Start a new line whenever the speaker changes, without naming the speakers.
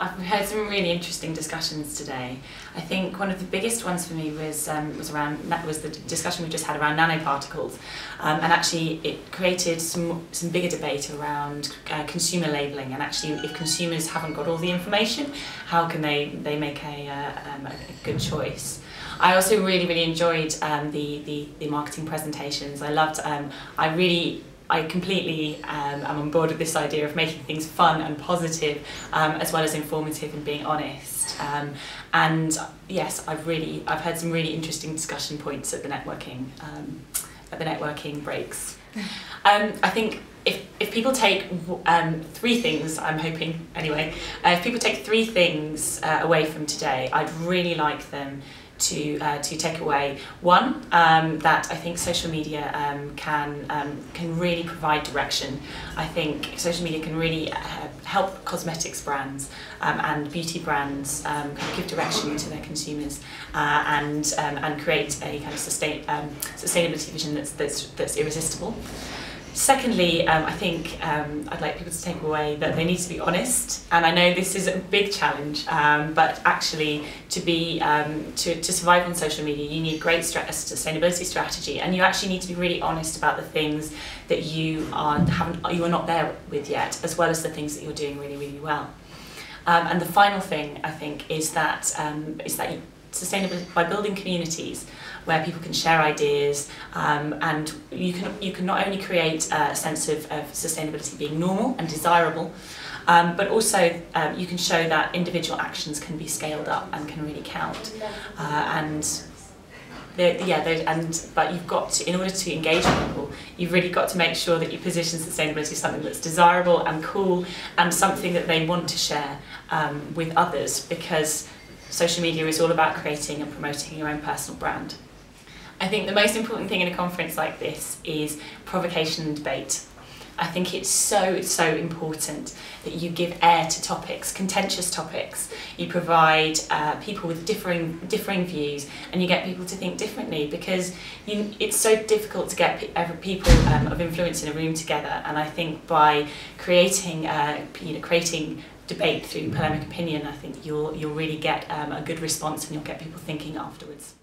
I've heard some really interesting discussions today. I think one of the biggest ones for me was the discussion we just had around nanoparticles, and actually it created some bigger debate around consumer labelling, and actually if consumers haven't got all the information, how can they make a good choice. I also really enjoyed the marketing presentations. I loved. I completely am on board with this idea of making things fun and positive, as well as informative and being honest. And yes, I've heard some really interesting discussion points at the networking breaks. I think if people take three things, I'm hoping anyway, if people take three things away from today, I'd really like them to take away. One, that I think social media can really provide direction. I think social media can really help cosmetics brands and beauty brands kind of give direction to their consumers and create a kind of sustainability vision that's irresistible. Secondly, I think I'd like people to take away that they need to be honest, and I know this is a big challenge, but actually to survive on social media you need great sustainability strategy, and you actually need to be really honest about the things that you are not there with yet, as well as the things that you're doing really well. And the final thing I think is that sustainability, by building communities where people can share ideas, and you can not only create a sense of sustainability being normal and desirable, but also you can show that individual actions can be scaled up and can really count. But you've got to, in order to engage people, you've really got to make sure that you position sustainability as something that's desirable and cool and something that they want to share with others, because social media is all about creating and promoting your own personal brand. I think the most important thing in a conference like this is provocation and debate. I think it's so important that you give air to topics, contentious topics. You provide people with differing views, and you get people to think differently, because it's so difficult to get people of influence in a room together. And I think by creating debate through polemic opinion, I think you'll really get a good response, and you'll get people thinking afterwards.